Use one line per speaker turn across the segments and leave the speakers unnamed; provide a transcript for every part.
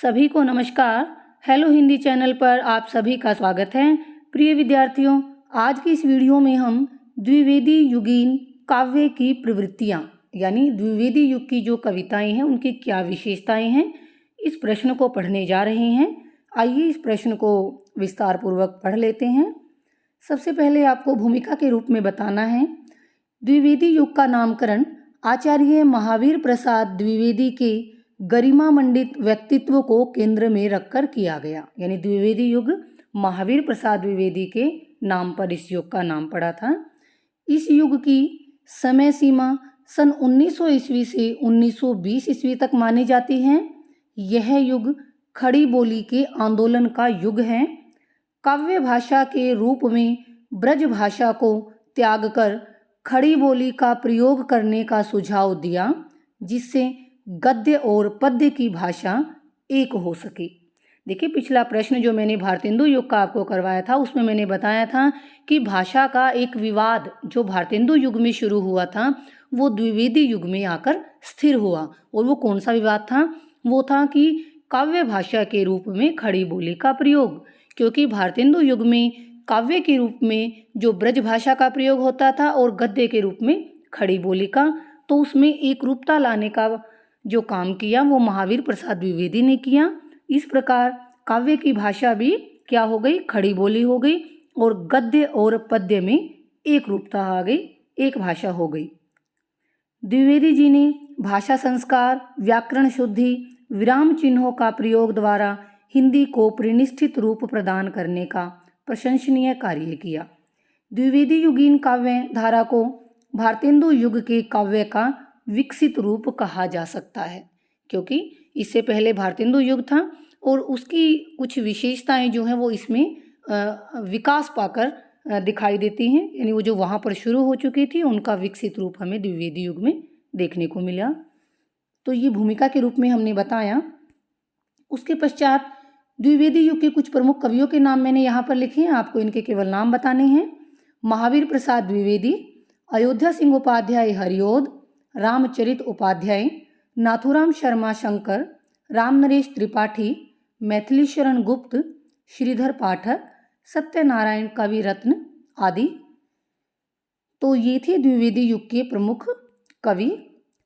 सभी को नमस्कार। हेलो हिंदी चैनल पर आप सभी का स्वागत है। प्रिय विद्यार्थियों, आज की इस वीडियो में हम द्विवेदी युगीन काव्य की प्रवृत्तियाँ यानी द्विवेदी युग की जो कविताएं हैं उनकी क्या विशेषताएं हैं, इस प्रश्न को पढ़ने जा रहे हैं। आइए इस प्रश्न को विस्तार पूर्वक पढ़ लेते हैं। सबसे पहले आपको भूमिका के रूप में बताना है। द्विवेदी युग का नामकरण आचार्य महावीर प्रसाद द्विवेदी के गरिमा मंडित व्यक्तित्व को केंद्र में रखकर किया गया। यानी द्विवेदी युग महावीर प्रसाद द्विवेदी के नाम पर इस युग का नाम पड़ा था। इस युग की समय सीमा सन 1900 ईस्वी से 1920 ईस्वी तक मानी जाती है। यह युग खड़ी बोली के आंदोलन का युग है। काव्य भाषा के रूप में ब्रज भाषा को त्याग कर खड़ी बोली का प्रयोग करने का सुझाव दिया, जिससे गद्य और पद्य की भाषा एक हो सके। देखिए, पिछला प्रश्न जो मैंने भारतेंदु युग का आपको करवाया था उसमें मैंने बताया था कि भाषा का एक विवाद जो भारतेंदु युग में शुरू हुआ था वो द्विवेदी युग में आकर स्थिर हुआ। और वो कौन सा विवाद था? वो था कि काव्य भाषा के रूप में खड़ी बोली का प्रयोग। क्योंकि भारतेंदु युग में काव्य के रूप में जो ब्रज भाषा का प्रयोग होता था और गद्य के रूप में खड़ी बोली का, तो उसमें एक रूपता लाने का जो काम किया वो महावीर प्रसाद द्विवेदी ने किया। इस प्रकार काव्य की भाषा भी क्या हो गई? खड़ी बोली हो गई और गद्य और पद्य में एक रूपता आ गई, एक भाषा हो गई। द्विवेदी जी ने भाषा संस्कार, व्याकरण शुद्धि, विराम चिन्हों का प्रयोग द्वारा हिंदी को परिनिष्ठित रूप प्रदान करने का प्रशंसनीय कार्य किया। द्विवेदी युगीन काव्य धारा को भारतेंदु युग के काव्य का विकसित रूप कहा जा सकता है, क्योंकि इससे पहले भारतेंदु युग था और उसकी कुछ विशेषताएं जो हैं वो इसमें विकास पाकर दिखाई देती हैं। यानी वो जो वहाँ पर शुरू हो चुकी थी उनका विकसित रूप हमें द्विवेदी युग में देखने को मिला। तो ये भूमिका के रूप में हमने बताया। उसके पश्चात द्विवेदी युग के कुछ प्रमुख कवियों के नाम मैंने यहाँ पर लिखे हैं, आपको इनके केवल नाम बताने हैं। महावीर प्रसाद द्विवेदी, अयोध्या सिंह उपाध्याय हरिओद, रामचरित उपाध्याय, नाथुराम शर्मा शंकर, राम नरेश त्रिपाठी, मैथिली शरण गुप्त, श्रीधर पाठक, सत्यनारायण कवि रत्न आदि। तो ये थे द्विवेदी युग के प्रमुख कवि।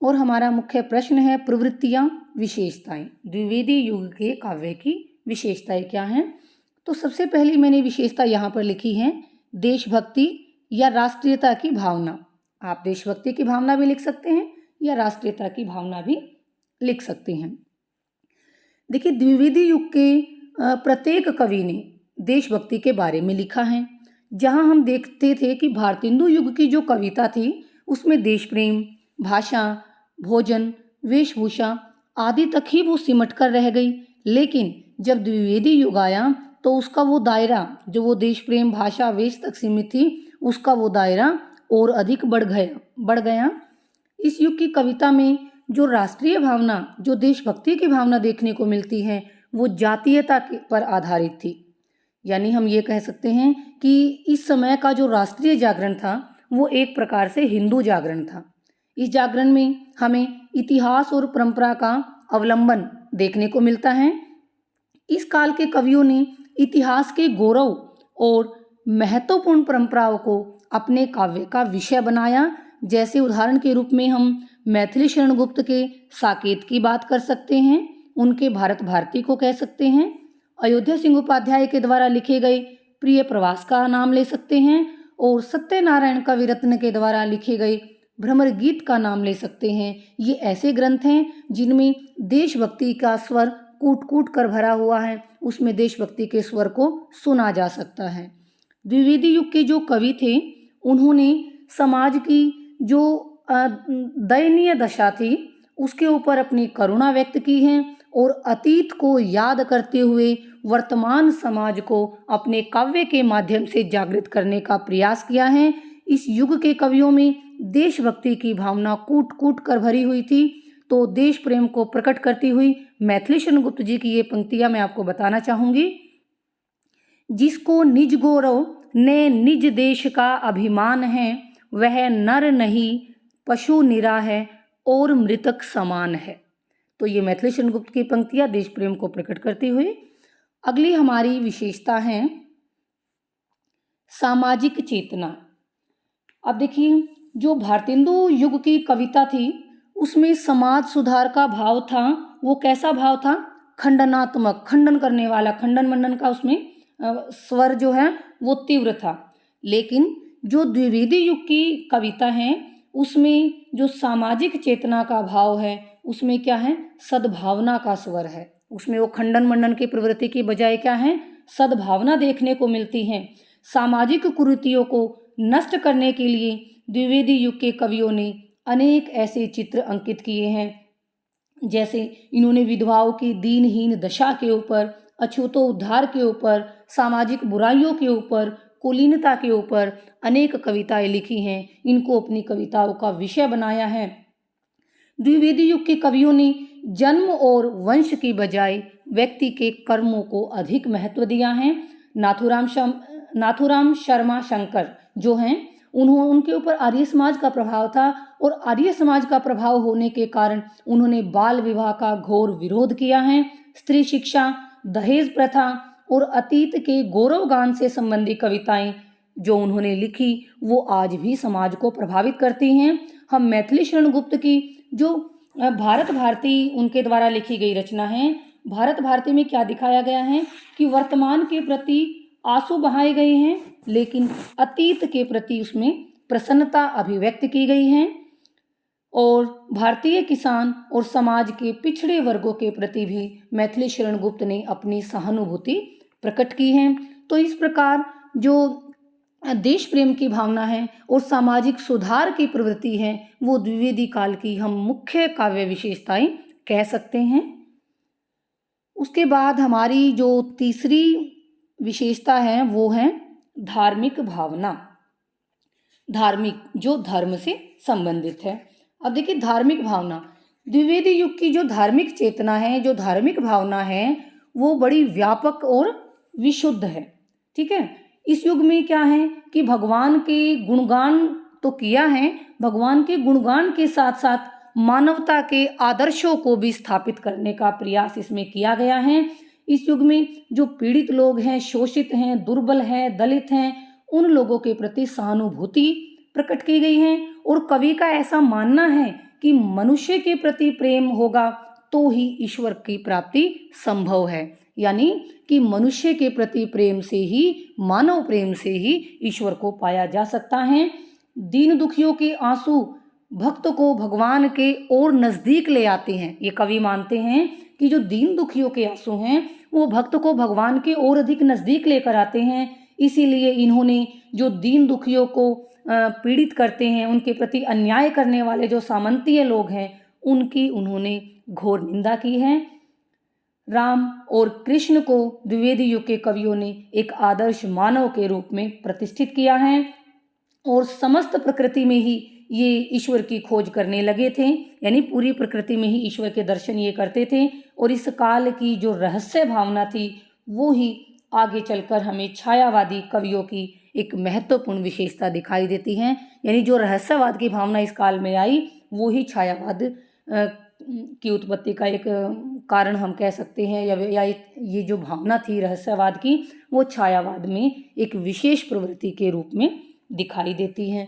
और हमारा मुख्य प्रश्न है प्रवृत्तियाँ, विशेषताएं। द्विवेदी युग के काव्य की विशेषताएं क्या हैं? तो सबसे पहली मैंने विशेषता यहाँ पर लिखी है, देशभक्ति या राष्ट्रीयता की भावना। आप देशभक्ति की भावना भी लिख सकते हैं या राष्ट्रीयता की भावना भी लिख सकते हैं। देखिए, द्विवेदी युग के प्रत्येक कवि ने देशभक्ति के बारे में लिखा है। जहां हम देखते थे कि भारतेंदु युग की जो कविता थी उसमें देश प्रेम, भाषा, भोजन, वेशभूषा आदि तक ही वो सिमट कर रह गई। लेकिन जब द्विवेदी युग आया तो उसका वो दायरा जो वो देश प्रेम, भाषा, वेश तक सीमित थी, उसका वो दायरा और अधिक बढ़ गया। इस युग की कविता में जो राष्ट्रीय भावना, जो देशभक्ति की भावना देखने को मिलती है वो जातीयता पर आधारित थी। यानी हम ये कह सकते हैं कि इस समय का जो राष्ट्रीय जागरण था वो एक प्रकार से हिंदू जागरण था। इस जागरण में हमें इतिहास और परंपरा का अवलंबन देखने को मिलता है। इस काल के कवियों ने इतिहास के गौरव और महत्वपूर्ण परंपराओं को अपने काव्य का विषय बनाया। जैसे उदाहरण के रूप में हम मैथिली शरण गुप्त के साकेत की बात कर सकते हैं, उनके भारत भारती को कह सकते हैं, अयोध्या सिंह उपाध्याय के द्वारा लिखे गए प्रिय प्रवास का नाम ले सकते हैं और सत्यनारायण कवि रत्न के द्वारा लिखे गए भ्रमर गीत का नाम ले सकते हैं। ये ऐसे ग्रंथ हैं जिनमें देशभक्ति का स्वर कूट कूट कर भरा हुआ है, उसमें देशभक्ति के स्वर को सुना जा सकता है। द्विवेदी युग के जो कवि थे उन्होंने समाज की जो दयनीय दशा थी उसके ऊपर अपनी करुणा व्यक्त की है और अतीत को याद करते हुए वर्तमान समाज को अपने काव्य के माध्यम से जागृत करने का प्रयास किया है। इस युग के कवियों में देशभक्ति की भावना कूट कूट कर भरी हुई थी। तो देश प्रेम को प्रकट करती हुई मैथिली शरण गुप्त जी की ये पंक्तियां मैं आपको बताना चाहूंगी। जिसको निज गौरव ने निज देश का अभिमान है, वह नर नहीं पशु निरा है और मृतक समान है। तो ये मैथिली शरण गुप्त की पंक्तियाँ देश प्रेम को प्रकट करती हुई। अगली हमारी विशेषता है सामाजिक चेतना। अब देखिए, जो भारतेंदु युग की कविता थी उसमें समाज सुधार का भाव था। वो कैसा भाव था? खंडनात्मक, खंडन करने वाला, खंडन मंडन का उसमें स्वर जो है वो तीव्र था। लेकिन जो द्विवेदी युग की कविता है उसमें जो सामाजिक चेतना का भाव है उसमें क्या है? सद्भावना का स्वर है। उसमें वो खंडन मंडन की प्रवृत्ति की बजाय क्या है? सद्भावना देखने को मिलती है। सामाजिक कुरीतियों को नष्ट करने के लिए द्विवेदी युग के कवियों ने अनेक ऐसे चित्र अंकित किए हैं, जैसे इन्होंने विधवाओं की दीनहीन दशा के ऊपर, अछूतोद्धार के ऊपर, सामाजिक बुराइयों के ऊपर, कुलीनता के ऊपर अनेक कविताएं लिखी हैं। इनको अपनी कविताओं का विषय बनाया है। द्विवेदी युग के कवियों ने जन्म और वंश की बजाय व्यक्ति के कर्मों को अधिक महत्व दिया है। नाथुराम शर्मा शंकर जो हैं उनके ऊपर आर्य समाज का प्रभाव था और आर्य समाज का प्रभाव होने के कारण उन्होंने बाल विवाह का घोर विरोध किया है। स्त्री शिक्षा, दहेज प्रथा और अतीत के गौरवगान से संबंधी कविताएं जो उन्होंने लिखी वो आज भी समाज को प्रभावित करती हैं। हम मैथिली शरण गुप्त की जो भारत भारती उनके द्वारा लिखी गई रचना है, भारत भारती में क्या दिखाया गया है कि वर्तमान के प्रति आंसू बहाए गए हैं, लेकिन अतीत के प्रति उसमें प्रसन्नता अभिव्यक्त की गई है। और भारतीय किसान और समाज के पिछड़े वर्गों के प्रति भी मैथिली शरण गुप्त ने अपनी सहानुभूति प्रकट की है। तो इस प्रकार जो देश प्रेम की भावना है और सामाजिक सुधार की प्रवृत्ति है वो द्विवेदी काल की हम मुख्य काव्य विशेषताएं कह सकते हैं। उसके बाद हमारी जो तीसरी विशेषता है वो है धार्मिक भावना। धार्मिक जो धर्म से संबंधित है। अब देखिए, धार्मिक भावना, द्विवेदी युग की जो धार्मिक चेतना है, जो धार्मिक भावना है वो बड़ी व्यापक और विशुद्ध है। ठीक है, इस युग में क्या है कि भगवान के गुणगान तो किया है, भगवान के गुणगान के साथ साथ मानवता के आदर्शों को भी स्थापित करने का प्रयास इसमें किया गया है। इस युग में जो पीड़ित लोग हैं, शोषित हैं, दुर्बल हैं, दलित हैं, उन लोगों के प्रति सहानुभूति प्रकट की गई है। और कवि का ऐसा मानना है कि मनुष्य के प्रति प्रेम होगा तो ही ईश्वर की प्राप्ति संभव है। यानी कि मनुष्य के प्रति प्रेम से ही, मानव प्रेम से ही ईश्वर को पाया जा सकता है। दीन दुखियों के आंसू भक्त को भगवान के और नजदीक ले आते हैं। ये कवि मानते हैं कि जो दीन दुखियों के आंसू हैं वो भक्त को भगवान के और अधिक नजदीक लेकर आते हैं। इसीलिए इन्होंने जो दीन दुखियों को पीड़ित करते हैं, उनके प्रति अन्याय करने वाले जो सामंतीय लोग हैं, उनकी उन्होंने घोर निंदा की है। राम और कृष्ण को द्विवेदी युग के कवियों ने एक आदर्श मानव के रूप में प्रतिष्ठित किया है और समस्त प्रकृति में ही ये ईश्वर की खोज करने लगे थे। यानी पूरी प्रकृति में ही ईश्वर के दर्शन ये करते थे। और इस काल की जो रहस्य भावना थी वो ही आगे चलकर हमें छायावादी कवियों की एक महत्वपूर्ण विशेषता दिखाई देती है। यानी जो रहस्यवाद की भावना इस काल में आई वो ही छायावाद की उत्पत्ति का एक कारण हम कह सकते हैं। या ये जो भावना थी रहस्यवाद की वो छायावाद में एक विशेष प्रवृत्ति के रूप में दिखाई देती है।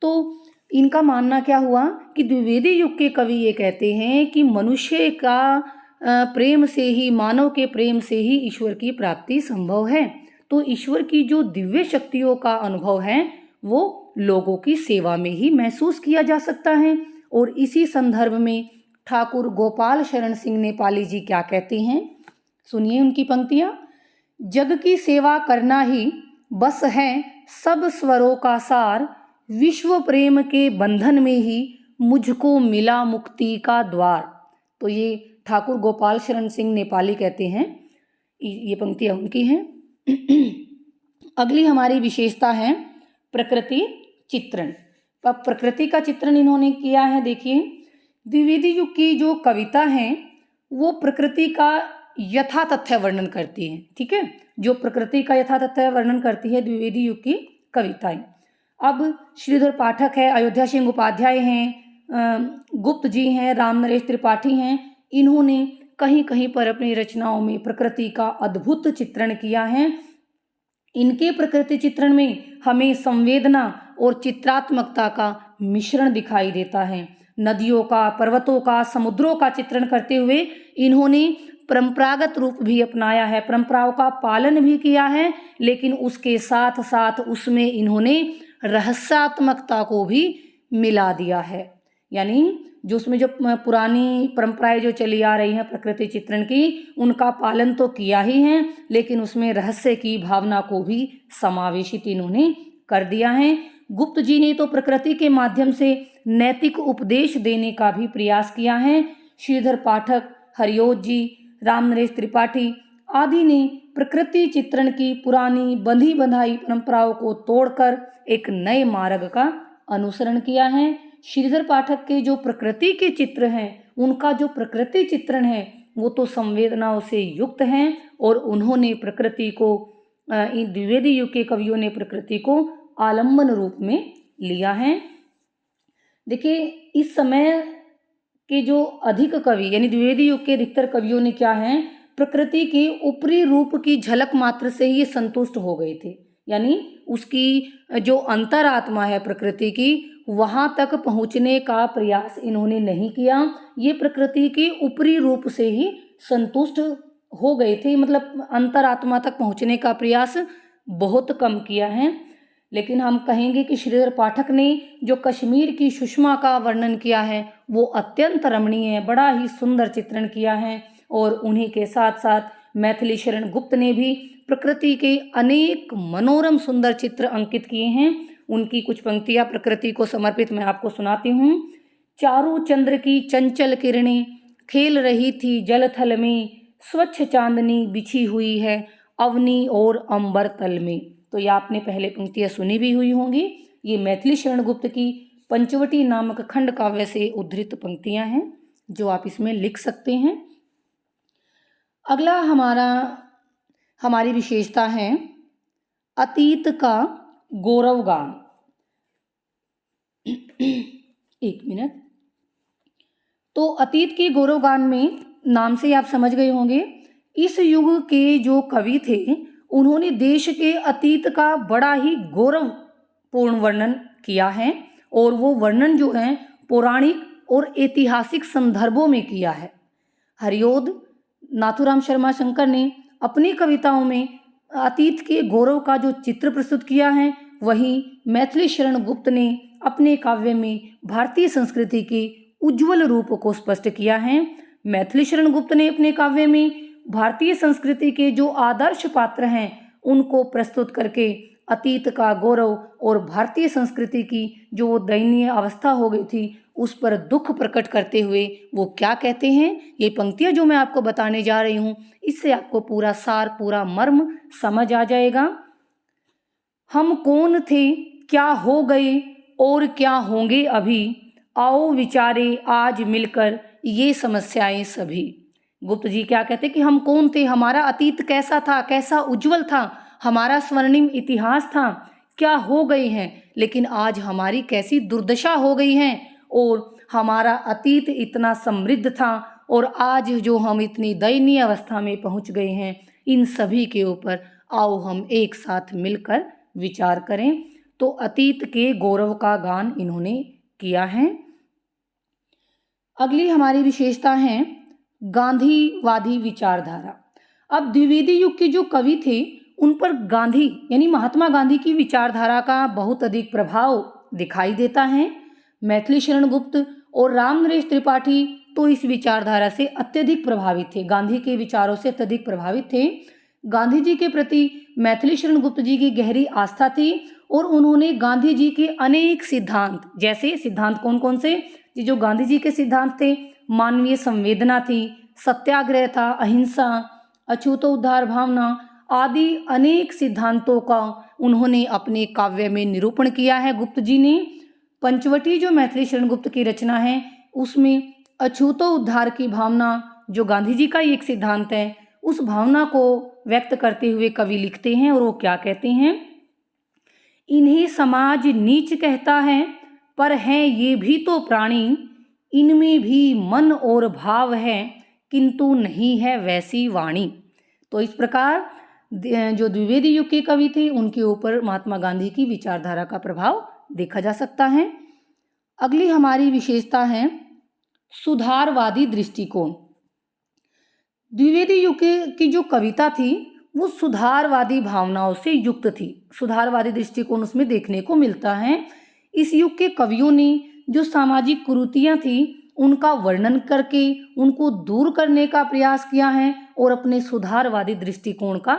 तो इनका मानना क्या हुआ कि द्विवेदी युग के कवि ये कहते हैं कि मनुष्य का प्रेम से ही, मानव के प्रेम से ही ईश्वर की प्राप्ति संभव है। तो ईश्वर की जो दिव्य शक्तियों का अनुभव है वो लोगों की सेवा में ही महसूस किया जा सकता है। और इसी संदर्भ में ठाकुर गोपाल शरण सिंह नेपाली जी क्या कहते हैं, सुनिए उनकी पंक्तियाँ। जग की सेवा करना ही बस है सब स्वरों का सार, विश्व प्रेम के बंधन में ही मुझको मिला मुक्ति का द्वार। तो ये ठाकुर गोपाल शरण सिंह नेपाली कहते हैं, ये पंक्तियाँ उनकी हैं। अगली हमारी विशेषता है प्रकृति चित्रण। अब प्रकृति का चित्रण इन्होंने किया है। देखिए, द्विवेदी युग की जो कविता है वो प्रकृति का यथातथ्य वर्णन करती है। ठीक है, जो प्रकृति का यथातथ्य वर्णन करती है द्विवेदी युग की कविताएं। अब श्रीधर पाठक है, अयोध्या सिंह उपाध्याय हैं, गुप्त जी हैं, राम नरेश त्रिपाठी हैं, इन्होंने कहीं कहीं पर अपनी रचनाओं में प्रकृति का अद्भुत चित्रण किया है। इनके प्रकृति चित्रण में हमें संवेदना और चित्रात्मकता का मिश्रण दिखाई देता है। नदियों का, पर्वतों का, समुद्रों का चित्रण करते हुए इन्होंने परंपरागत रूप भी अपनाया है, परंपराओं का पालन भी किया है, लेकिन उसके साथ साथ उसमें इन्होंने रहस्यात्मकता को भी मिला दिया है। यानी जो उसमें जो पुरानी परंपराएं जो चली आ रही हैं प्रकृति चित्रण की, उनका पालन तो किया ही है, लेकिन उसमें रहस्य की भावना को भी समावेशित इन्होंने कर दिया है। गुप्त जी ने तो प्रकृति के माध्यम से नैतिक उपदेश देने का भी प्रयास किया है। श्रीधर पाठक, हरिओत जी, रामनरेश त्रिपाठी आदि ने प्रकृति चित्रण की पुरानी बंधी बंधाई परंपराओं को तोड़कर एक नए मार्ग का अनुसरण किया है। श्रीधर पाठक के जो प्रकृति के चित्र हैं, उनका जो प्रकृति चित्रण है वो तो संवेदनाओं से युक्त हैं, और उन्होंने प्रकृति को इन द्विवेदी युग के कवियों ने प्रकृति को आलम्बन रूप में लिया है। देखिए, इस समय के जो अधिक कवि यानी द्विवेदी युग के अधिकतर कवियों ने क्या है, प्रकृति के ऊपरी रूप की झलक मात्र से ही संतुष्ट हो गए थे। यानी उसकी जो अंतरात्मा है प्रकृति की, वहां तक पहुंचने का प्रयास इन्होंने नहीं किया। ये प्रकृति के ऊपरी रूप से ही संतुष्ट हो गए थे, मतलब अंतरात्मा तक पहुंचने का प्रयास बहुत कम किया है। लेकिन हम कहेंगे कि श्रीधर पाठक ने जो कश्मीर की सुषमा का वर्णन किया है वो अत्यंत रमणीय है, बड़ा ही सुंदर चित्रण किया है। और उन्हीं के साथ साथ मैथिली शरण गुप्त ने भी प्रकृति के अनेक मनोरम सुंदर चित्र अंकित किए हैं। उनकी कुछ पंक्तियां प्रकृति को समर्पित मैं आपको सुनाती हूँ। चारों चंद्र की चंचल किरणें खेल रही थी जल थल में, स्वच्छ चांदनी बिछी हुई है अवनी और अंबर तल में। तो ये आपने पहले पंक्तियां सुनी भी हुई होंगी। ये मैथिली शरण गुप्त की पंचवटी नामक खंड काव्य से उद्धृत पंक्तियां हैं जो आप इसमें लिख सकते हैं। अगला हमारी विशेषता है अतीत का गौरवगान। एक मिनट। तो अतीत के गौरवगान में नाम से आप समझ गए होंगे, इस युग के जो कवि थे उन्होंने देश के अतीत का बड़ा ही गौरवपूर्ण वर्णन किया है, और वो वर्णन जो है पौराणिक और ऐतिहासिक संदर्भों में किया है। हरिओद, नाथूराम शर्मा शंकर ने अपनी कविताओं में अतीत के गौरव का जो चित्र प्रस्तुत किया है, वहीं मैथिली शरण गुप्त ने अपने काव्य में भारतीय संस्कृति के उज्ज्वल रूप को स्पष्ट किया है। मैथिली शरण गुप्त ने अपने काव्य में भारतीय संस्कृति के जो आदर्श पात्र हैं उनको प्रस्तुत करके अतीत का गौरव और भारतीय संस्कृति की जो दयनीय अवस्था हो गई थी उस पर दुख प्रकट करते हुए वो क्या कहते हैं, ये पंक्तियां जो मैं आपको बताने जा रही हूँ, इससे आपको पूरा सार, पूरा मर्म समझ आ जाएगा। हम कौन थे, क्या हो गए और क्या होंगे अभी, आओ विचारे आज मिलकर ये समस्याएं सभी। गुप्त जी क्या कहते कि हम कौन थे, हमारा अतीत कैसा था, कैसा उज्जवल था, हमारा स्वर्णिम इतिहास था, क्या हो गए हैं, लेकिन आज हमारी कैसी दुर्दशा हो गई है। और हमारा अतीत इतना समृद्ध था और आज जो हम इतनी दयनीय अवस्था में पहुंच गए हैं, इन सभी के ऊपर आओ हम एक साथ मिलकर विचार करें। तो अतीत के गौरव का गान इन्होंने किया है। अगली हमारी विशेषता है गांधीवादी विचारधारा। अब द्विवेदी युग के जो कवि थे उन पर गांधी यानी महात्मा गांधी की विचारधारा का बहुत अधिक प्रभाव दिखाई देता है। मैथिली शरण गुप्त और रामनरेश त्रिपाठी तो इस विचारधारा से अत्यधिक प्रभावित थे, गांधी के विचारों से अत्यधिक प्रभावित थे। गांधी जी के प्रति मैथिली शरण गुप्त जी की गहरी आस्था थी और उन्होंने गांधी जी के अनेक सिद्धांत, जैसे सिद्धांत कौन कौन से, जो गांधी जी के सिद्धांत थे, मानवीय संवेदना थी, सत्याग्रह था, अहिंसा, अछूतोद्धार भावना आदि अनेक सिद्धांतों का उन्होंने अपने काव्य में निरूपण किया है। गुप्त जी ने पंचवटी जो मैथिली शरण गुप्त की रचना है उसमें अछूतोद्धार की भावना जो गांधी जी का एक सिद्धांत है, उस भावना को व्यक्त करते हुए कवि लिखते हैं और वो क्या कहते हैं, इन्हें समाज नीच कहता है पर हैं ये भी तो प्राणी, इनमें भी मन और भाव है, किंतु नहीं है वैसी वाणी। तो इस प्रकार जो द्विवेदी युग के कवि थे उनके ऊपर महात्मा गांधी की विचारधारा का प्रभाव देखा जा सकता है। अगली हमारी विशेषता है सुधारवादी दृष्टिकोण। द्विवेदी युग की जो कविता थी वो सुधारवादी भावनाओं से युक्त थी। सुधारवादी दृष्टिकोण उसमें देखने को मिलता है। इस युग के कवियों ने जो सामाजिक कुरीतियां थी उनका वर्णन करके उनको दूर करने का प्रयास किया है और अपने सुधारवादी दृष्टिकोण का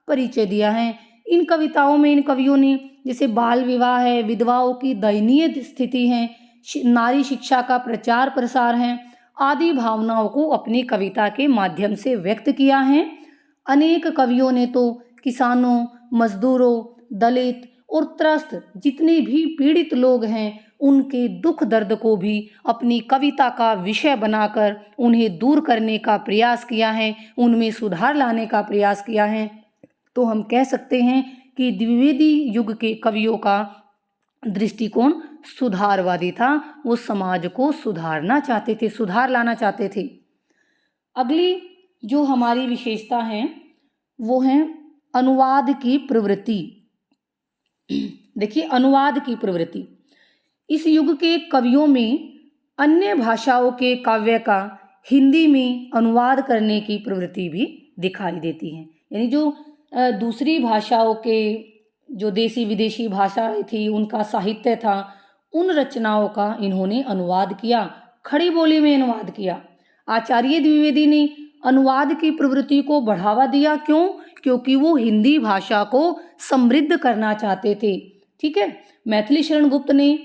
परिचय दिया है। इन कविताओं में इन कवियों ने जैसे बाल विवाह है, विधवाओं की दयनीय स्थिति है, नारी शिक्षा का प्रचार प्रसार है आदि भावनाओं को अपनी कविता के माध्यम से व्यक्त किया है। अनेक कवियों ने तो किसानों, मजदूरों, दलित और त्रस्त जितने भी पीड़ित लोग हैं उनके दुख दर्द को भी अपनी कविता का विषय बनाकर उन्हें दूर करने का प्रयास किया है, उनमें सुधार लाने का प्रयास किया है। तो हम कह सकते हैं कि द्विवेदी युग के कवियों का दृष्टिकोण सुधारवादी था। वो समाज को सुधारना चाहते थे, सुधार लाना चाहते थे। अगली जो हमारी विशेषता है वो है अनुवाद की प्रवृत्ति। देखिए, अनुवाद की प्रवृत्ति इस युग के कवियों में अन्य भाषाओं के काव्य का हिंदी में अनुवाद करने की प्रवृत्ति भी दिखाई देती है। यानी जो दूसरी भाषाओं के जो देसी विदेशी भाषाएं थी उनका साहित्य था, उन रचनाओं का इन्होंने अनुवाद किया, खड़ी बोली में अनुवाद किया। आचार्य द्विवेदी ने अनुवाद की प्रवृत्ति को बढ़ावा दिया। क्यों? क्योंकि वो हिंदी भाषा को समृद्ध करना चाहते थे। ठीक है। मैथिली शरण गुप्त ने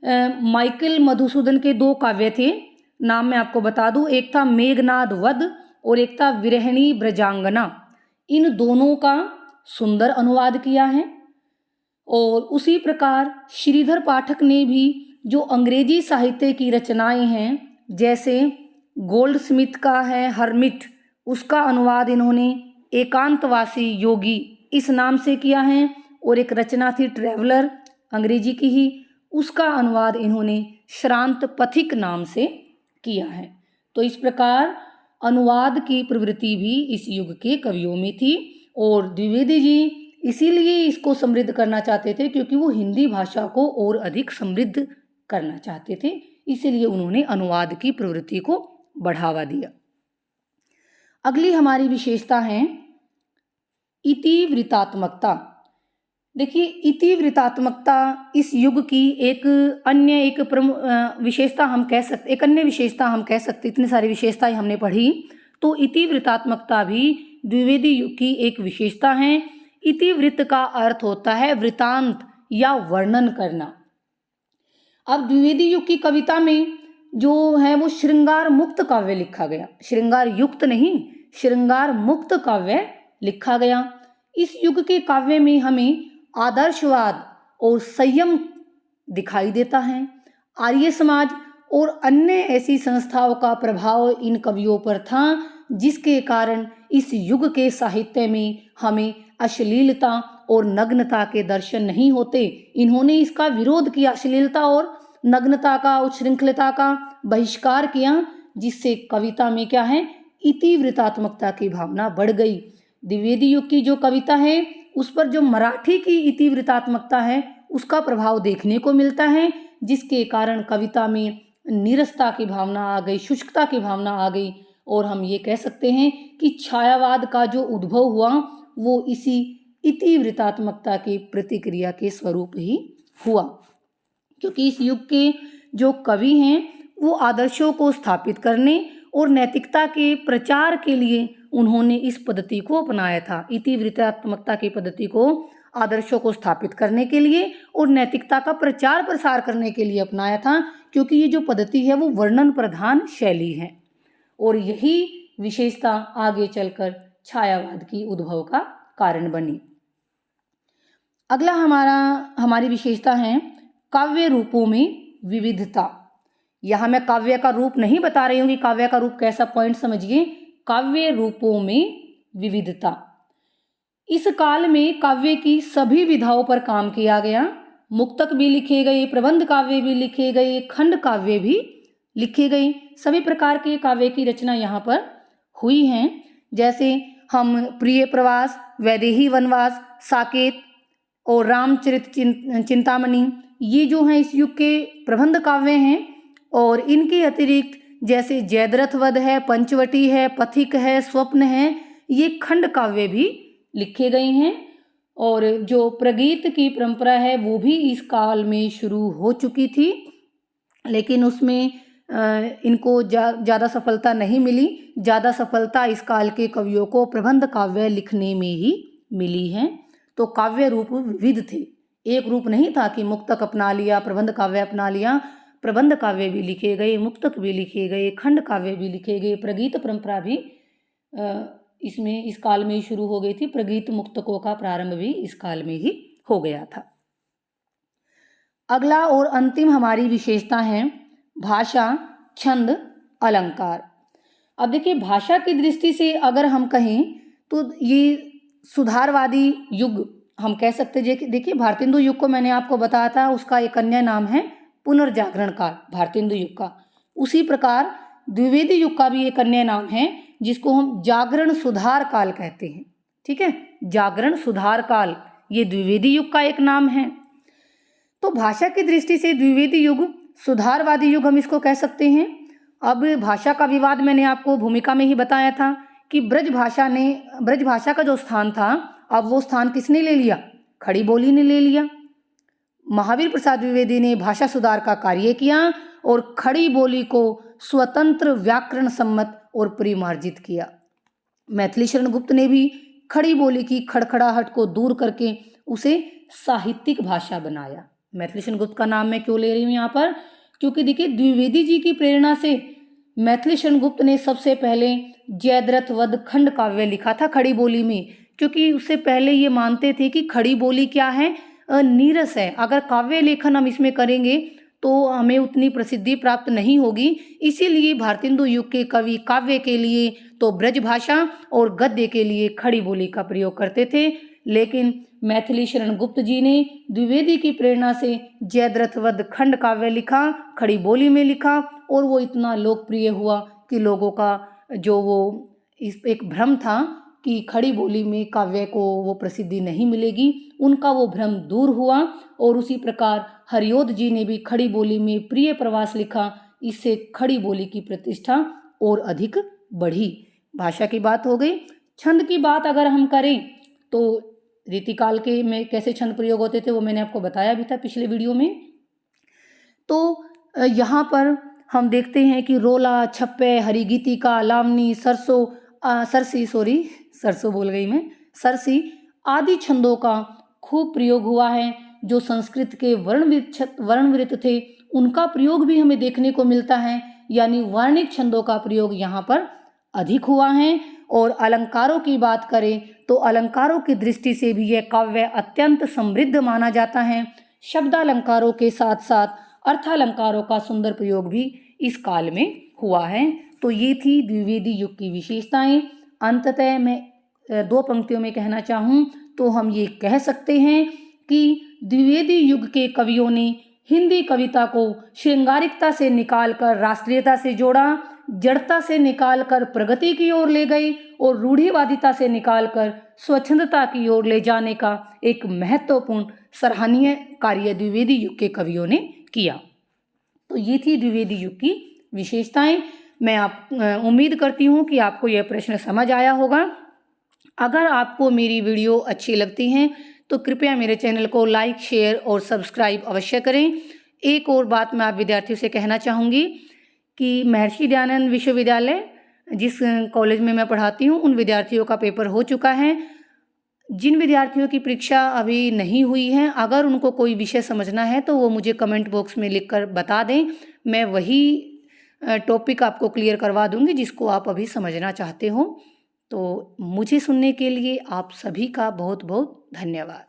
माइकल मधुसूदन के 2 काव्य थे, नाम मैं आपको बता दूं, एक था मेघनाद वध और एक था विरहिणी ब्रजांगना। इन दोनों का सुंदर अनुवाद किया है। और उसी प्रकार श्रीधर पाठक ने भी जो अंग्रेजी साहित्य की रचनाएं हैं जैसे गोल्डस्मिथ का है हर्मिट, उसका अनुवाद इन्होंने एकांतवासी योगी इस नाम से किया है। और एक रचना थी ट्रैवलर, अंग्रेजी की ही, उसका अनुवाद इन्होंने श्रांत पथिक नाम से किया है। तो इस प्रकार अनुवाद की प्रवृत्ति भी इस युग के कवियों में थी। और द्विवेदी जी इसीलिए इसको समृद्ध करना चाहते थे क्योंकि वो हिंदी भाषा को और अधिक समृद्ध करना चाहते थे, इसीलिए उन्होंने अनुवाद की प्रवृत्ति को बढ़ावा दिया। अगली हमारी विशेषता है इतिवृत्तात्मकता। देखिए, इतिवृत्तात्मकता इस युग की एक अन्य विशेषता हम कह सकते, एक अन्य विशेषता हम कह सकते। इतनी सारी विशेषताएं हमने पढ़ी, तो इतिवृत्तात्मकता भी द्विवेदी युग की एक विशेषता है। इतिवृत्त का अर्थ होता है वृतांत या वर्णन करना। अब द्विवेदी युग की कविता में जो है वो श्रृंगार मुक्त काव्य लिखा गया, श्रृंगार युक्त नहीं, श्रृंगार मुक्त काव्य लिखा गया। इस युग के काव्य में हमें आदर्शवाद और संयम दिखाई देता है। आर्य समाज और अन्य ऐसी संस्थाओं का प्रभाव इन कवियों पर था, जिसके कारण इस युग के साहित्य में हमें अश्लीलता और नग्नता के दर्शन नहीं होते। इन्होंने इसका विरोध किया, अश्लीलता और नग्नता का, उच्छृंखलता का बहिष्कार किया, जिससे कविता में क्या है, इतिवृत्तात्मकता की भावना बढ़ गई। द्विवेदी युग की जो कविता है उस पर जो मराठी की इतिवृत्तात्मकता है उसका प्रभाव देखने को मिलता है, जिसके कारण कविता में नीरसता की भावना आ गई, शुष्कता की भावना आ गई। और हम ये कह सकते हैं कि छायावाद का जो उद्भव हुआ वो इसी इतिवृत्तात्मकता की प्रतिक्रिया के स्वरूप ही हुआ, क्योंकि इस युग के जो कवि हैं वो आदर्शों को स्थापित करने और नैतिकता के प्रचार के लिए उन्होंने इस पद्धति को अपनाया था। इतिवृत्तात्मकता की पद्धति को आदर्शों को स्थापित करने के लिए और नैतिकता का प्रचार प्रसार करने के लिए अपनाया था, क्योंकि ये जो पद्धति है वो वर्णन प्रधान शैली है। और यही विशेषता आगे चलकर छायावाद की उद्भव का कारण बनी। अगला हमारी विशेषता है काव्य रूपों में विविधता। यहाँ मैं काव्य का रूप नहीं बता रही हूँ कि काव्य का रूप कैसा, पॉइंट समझिए। काव्य रूपों में विविधता। इस काल में काव्य की सभी विधाओं पर काम किया गया। मुक्तक भी लिखे गए, प्रबंध काव्य भी लिखे गए, खंड काव्य भी लिखे गए। सभी प्रकार के काव्य की रचना यहाँ पर हुई हैं। जैसे हम प्रिय प्रवास, वैदेही वनवास, साकेत और रामचरित चिंतामणि, ये जो हैं इस युग के प्रबंध काव्य हैं। और इनके अतिरिक्त जैसे जयद्रथ वध है, पंचवटी है, पथिक है, स्वप्न है, ये खंड काव्य भी लिखे गए हैं। और जो प्रगीत की परंपरा है वो भी इस काल में शुरू हो चुकी थी, लेकिन उसमें इनको ज़्यादा सफलता नहीं मिली। ज़्यादा सफलता इस काल के कवियों को प्रबंध काव्य लिखने में ही मिली है। तो काव्य रूप विविध थे, एक रूप नहीं था कि मुक्तक अपना लिया, प्रबंध काव्य अपना लिया। प्रबंध काव्य भी लिखे गए, मुक्तक भी लिखे गए, खंड काव्य भी लिखे गए, प्रगीत परंपरा भी इसमें इस काल में ही शुरू हो गई थी। प्रगीत मुक्तकों का प्रारंभ भी इस काल में ही हो गया था। अगला और अंतिम हमारी विशेषता है भाषा, छंद, अलंकार। अब देखिए, भाषा की दृष्टि से अगर हम कहें तो ये सुधारवादी युग हम कह सकते हैं। देखिए, भारतेंदु युग को मैंने आपको बताया था, उसका एक अन्य नाम है पुनर्जागरण काल, भारतेंदु युग का। उसी प्रकार द्विवेदी युग का भी एक अन्य नाम है जिसको हम जागरण सुधार काल कहते हैं। ठीक है, जागरण सुधार काल ये द्विवेदी युग का एक नाम है। तो भाषा की दृष्टि से द्विवेदी युग, सुधारवादी युग हम इसको कह सकते हैं। अब भाषा का विवाद मैंने आपको भूमिका में ही बताया था कि ब्रज भाषा का जो स्थान था, अब वो स्थान किसने ले लिया? खड़ी बोली ने ले लिया। महावीर प्रसाद द्विवेदी ने भाषा सुधार का कार्य किया और खड़ी बोली को स्वतंत्र व्याकरण सम्मत और परिमार्जित किया। मैथिली शरण गुप्त ने भी खड़ी बोली की खड़खड़ाहट को दूर करके उसे साहित्यिक भाषा बनाया। मैथिली शरण गुप्त का नाम मैं क्यों ले रही हूँ यहाँ पर? क्योंकि देखिए, द्विवेदी जी की प्रेरणा से मैथिली शरण गुप्त ने सबसे पहले जयद्रथ वध खंड काव्य लिखा था खड़ी बोली में, क्योंकि उससे पहले ये मानते थे कि खड़ी बोली क्या है? नीरस है। अगर काव्य लेखन हम इसमें करेंगे तो हमें उतनी प्रसिद्धि प्राप्त नहीं होगी। इसीलिए भारतेंदु युग के कवि काव्य के लिए तो ब्रज भाषा और गद्य के लिए खड़ी बोली का प्रयोग करते थे। लेकिन मैथिली शरण गुप्त जी ने द्विवेदी की प्रेरणा से जयद्रथ वध खंड काव्य लिखा, खड़ी बोली में लिखा, और वो इतना लोकप्रिय हुआ कि लोगों का जो वो इस एक भ्रम था कि खड़ी बोली में काव्य को वो प्रसिद्धि नहीं मिलेगी, उनका वो भ्रम दूर हुआ। और उसी प्रकार हरिओद जी ने भी खड़ी बोली में प्रिय प्रवास लिखा। इससे खड़ी बोली की प्रतिष्ठा और अधिक बढ़ी। भाषा की बात हो गई। छंद की बात अगर हम करें तो रीतिकाल के में कैसे छंद प्रयोग होते थे वो मैंने आपको बताया भी था पिछले वीडियो में। तो यहाँ पर हम देखते हैं कि रोला, छप्पे, हरिगीतिका, लावनी, सरसी आदि छंदों का खूब प्रयोग हुआ है। जो संस्कृत के वर्णवृत्त थे उनका प्रयोग भी हमें देखने को मिलता है, यानी वर्णिक छंदों का प्रयोग यहाँ पर अधिक हुआ है। और अलंकारों की बात करें तो अलंकारों की दृष्टि से भी यह काव्य अत्यंत समृद्ध माना जाता है। शब्दालंकारों के साथ साथ अर्थालंकारों का सुंदर प्रयोग भी इस काल में हुआ है। तो ये थी द्विवेदी युग की विशेषताएं। अंततः मैं 2 पंक्तियों में कहना चाहूँ तो हम ये कह सकते हैं कि द्विवेदी युग के कवियों ने हिंदी कविता को श्रृंगारिकता से निकालकर राष्ट्रीयता से जोड़ा, जड़ता से निकालकर प्रगति की ओर ले गई और रूढ़िवादिता से निकालकर स्वच्छंदता की ओर ले जाने का एक महत्वपूर्ण सराहनीय कार्य द्विवेदी युग के कवियों ने किया। तो ये थी द्विवेदी युग की विशेषताएं। मैं उम्मीद करती हूँ कि आपको यह प्रश्न समझ आया होगा। अगर आपको मेरी वीडियो अच्छी लगती हैं तो कृपया मेरे चैनल को लाइक, शेयर और सब्सक्राइब अवश्य करें। एक और बात मैं आप विद्यार्थियों से कहना चाहूँगी कि महर्षि दयानंद विश्वविद्यालय जिस कॉलेज में मैं पढ़ाती हूँ उन विद्यार्थियों का पेपर हो चुका है। जिन विद्यार्थियों की परीक्षा अभी नहीं हुई है, अगर उनको कोई विषय समझना है तो वो मुझे कमेंट बॉक्स में लिखकर बता दें। मैं वही टॉपिक आपको क्लियर करवा दूंगी जिसको आप अभी समझना चाहते हो। तो मुझे सुनने के लिए आप सभी का बहुत बहुत धन्यवाद।